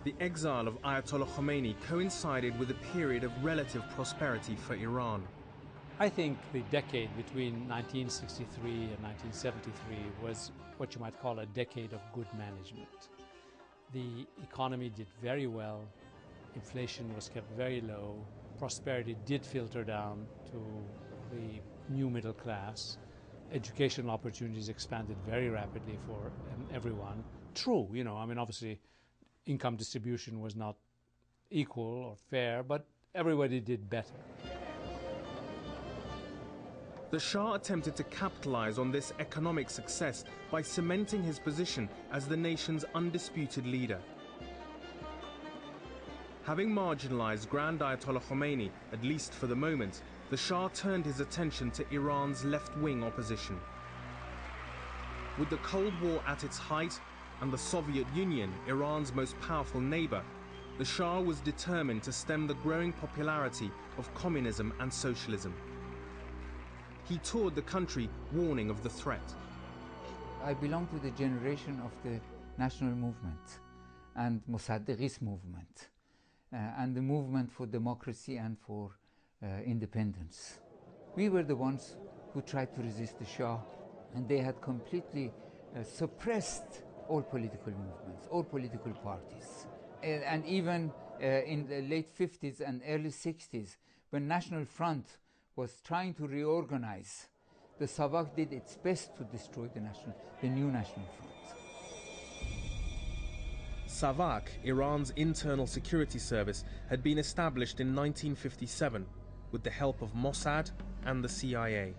The exile of Ayatollah Khomeini coincided with a period of relative prosperity for Iran. I think the decade between 1963 and 1973 was what you might call a decade of good management. The economy did very well, inflation was kept very low, prosperity did filter down to the new middle class, educational opportunities expanded very rapidly for everyone. True, obviously income distribution was not equal or fair, but everybody did better. The Shah attempted to capitalize on this economic success by cementing his position as the nation's undisputed leader. Having marginalized Grand Ayatollah Khomeini, at least for the moment, the Shah turned his attention to Iran's left-wing opposition. With the Cold War at its height and the Soviet Union, Iran's most powerful neighbor, the Shah was determined to stem the growing popularity of communism and socialism. He toured the country, warning of the threat. I belong to the generation of the national movement and Mossadeghi's movement and the movement for democracy and for independence. We were the ones who tried to resist the Shah, and they had completely suppressed all political movements, all political parties. And even in the late 50s and early 60s, when National Front was trying to reorganize, the SAVAK did its best to destroy the new National Front. SAVAK, Iran's internal security service, had been established in 1957 with the help of Mossad and the CIA.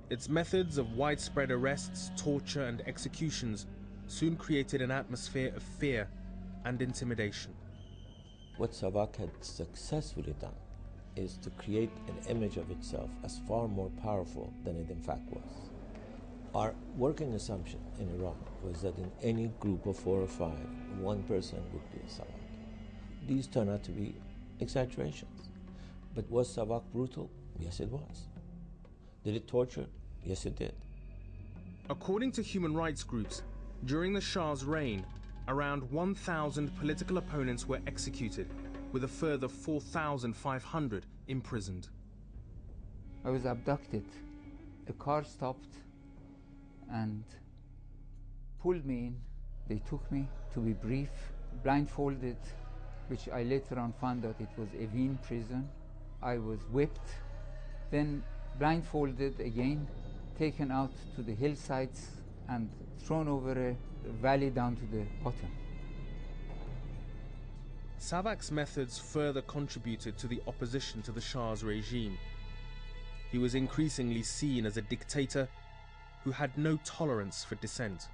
Its methods of widespread arrests, torture and executions soon created an atmosphere of fear and intimidation. What SAVAK had successfully done is to create an image of itself as far more powerful than it in fact was. Our working assumption in Iran was that in any group of 4 or 5, one person would be a SAVAK. These turn out to be exaggerations. But was SAVAK brutal? Yes, it was. Did it torture? Yes, it did. According to human rights groups, during the Shah's reign, around 1,000 political opponents were executed, with a further 4,500 imprisoned. I was abducted. A car stopped and pulled me in. They took me, to be brief, blindfolded, which I later on found out it was Evin prison. I was whipped, then blindfolded again, taken out to the hillsides and thrown over a valley down to the bottom. SAVAK's methods further contributed to the opposition to the Shah's regime. He was increasingly seen as a dictator who had no tolerance for dissent.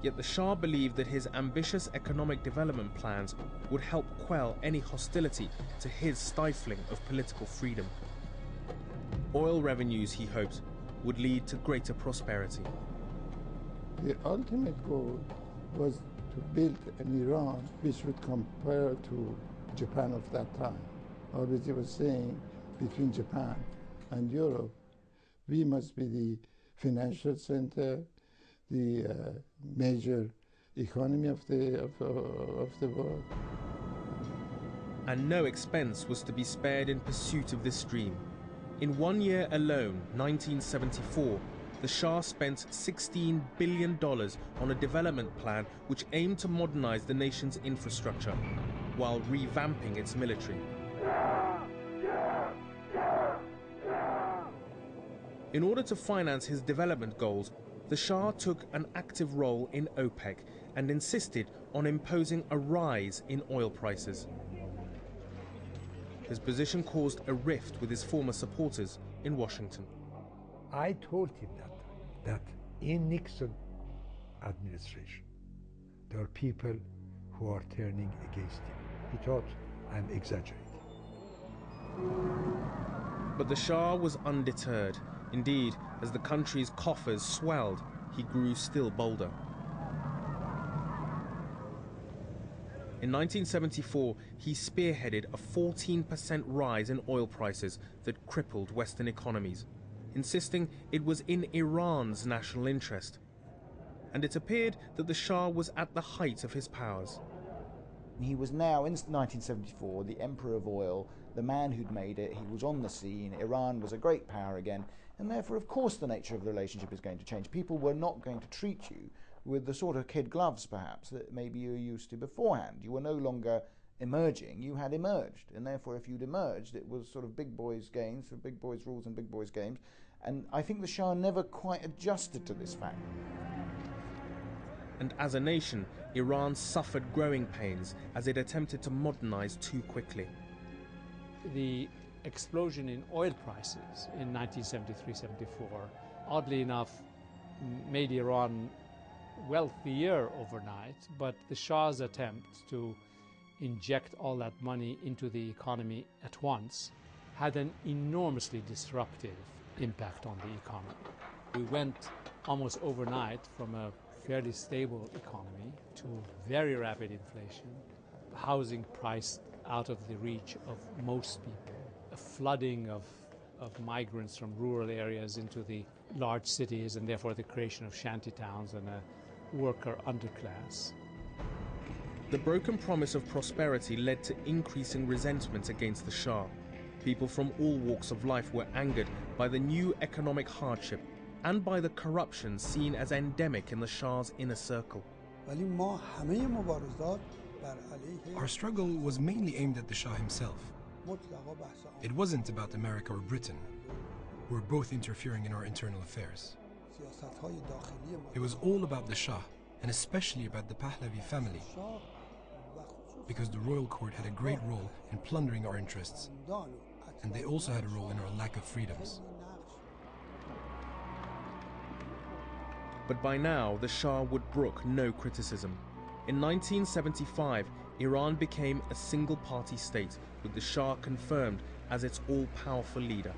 Yet the Shah believed that his ambitious economic development plans would help quell any hostility to his stifling of political freedom. Oil revenues, he hoped, would lead to greater prosperity. The ultimate goal was to build an Iran which would compare to Japan of that time. Always he was saying, between Japan and Europe, we must be the financial center, the major economy of the world. And no expense was to be spared in pursuit of this dream. In 1 year alone, 1974, the Shah spent $16 billion on a development plan which aimed to modernize the nation's infrastructure while revamping its military. In order to finance his development goals, the Shah took an active role in OPEC and insisted on imposing a rise in oil prices. His position caused a rift with his former supporters in Washington. I told him that in Nixon administration, there are people who are turning against him. He thought I'm exaggerating. But the Shah was undeterred. Indeed, as the country's coffers swelled, he grew still bolder. In 1974, he spearheaded a 14% rise in oil prices that crippled Western economies, insisting it was in Iran's national interest. and it appeared that the Shah was at the height of his powers. He was now, in 1974, the emperor of oil, the man who'd made it. He was on the scene. Iran was a great power again, and therefore, of course, the nature of the relationship is going to change. People were not going to treat you with the sort of kid gloves, perhaps, that maybe you were used to beforehand. You were no longer emerging, you had emerged, and therefore, if you'd emerged, it was sort of big boys' games, for big boys' rules and big boys' games, and I think the Shah never quite adjusted to this fact. And as a nation, Iran suffered growing pains as it attempted to modernize too quickly. The explosion in oil prices in 1973-74, oddly enough, made Iran wealthier overnight, but the Shah's attempt to inject all that money into the economy at once had an enormously disruptive impact on the economy. We went almost overnight from a fairly stable economy to very rapid inflation, housing priced out of the reach of most people, a flooding of migrants from rural areas into the large cities, and therefore the creation of shanty towns and a worker underclass. The broken promise of prosperity led to increasing resentment against the Shah. People from all walks of life were angered by the new economic hardship and by the corruption seen as endemic in the Shah's inner circle. Our struggle was mainly aimed at the Shah himself. It wasn't about America or Britain, who were both interfering in our internal affairs. It was all about the Shah, and especially about the Pahlavi family, because the royal court had a great role in plundering our interests, and they also had a role in our lack of freedoms. But by now, the Shah would brook no criticism. In 1975, Iran became a single-party state, with the Shah confirmed as its all-powerful leader.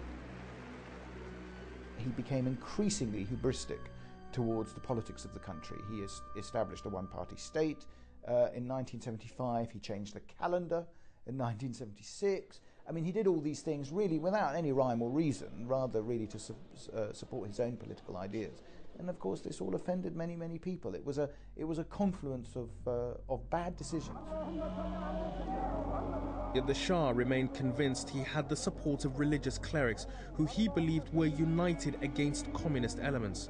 He became increasingly hubristic towards the politics of the country. He established a one-party state. In 1975, he changed the calendar. In 1976, I mean, he did all these things really without any rhyme or reason, rather really to support his own political ideas. And of course, this all offended many, many people. It was a confluence of bad decisions. Yet the Shah remained convinced he had the support of religious clerics who he believed were united against communist elements.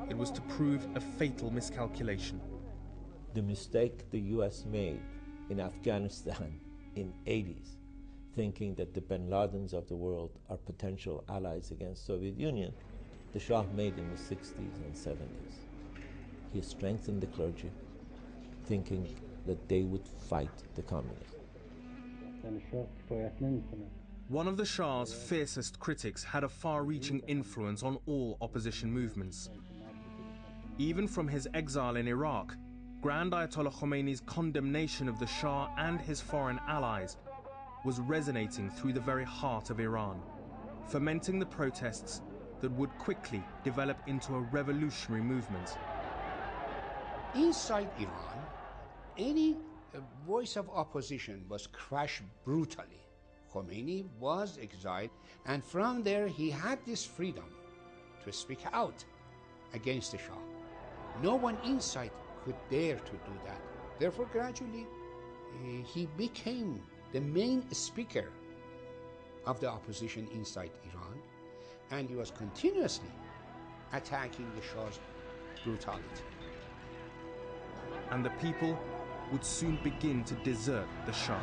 It was to prove a fatal miscalculation. The mistake the US made in Afghanistan in the 80s, thinking that the bin Ladens of the world are potential allies against Soviet Union, the Shah made in the 60s and 70s. He strengthened the clergy, thinking that they would fight the communists. One of the Shah's fiercest critics had a far-reaching influence on all opposition movements. Even from his exile in Iraq, Grand Ayatollah Khomeini's condemnation of the Shah and his foreign allies was resonating through the very heart of Iran, fomenting the protests that would quickly develop into a revolutionary movement. Inside Iran, any voice of opposition was crushed brutally. Khomeini was exiled, and from there he had this freedom to speak out against the Shah. No one inside could dare to do that. Therefore, gradually, he became the main speaker of the opposition inside Iran, and he was continuously attacking the Shah's brutality. And the people would soon begin to desert the Shah.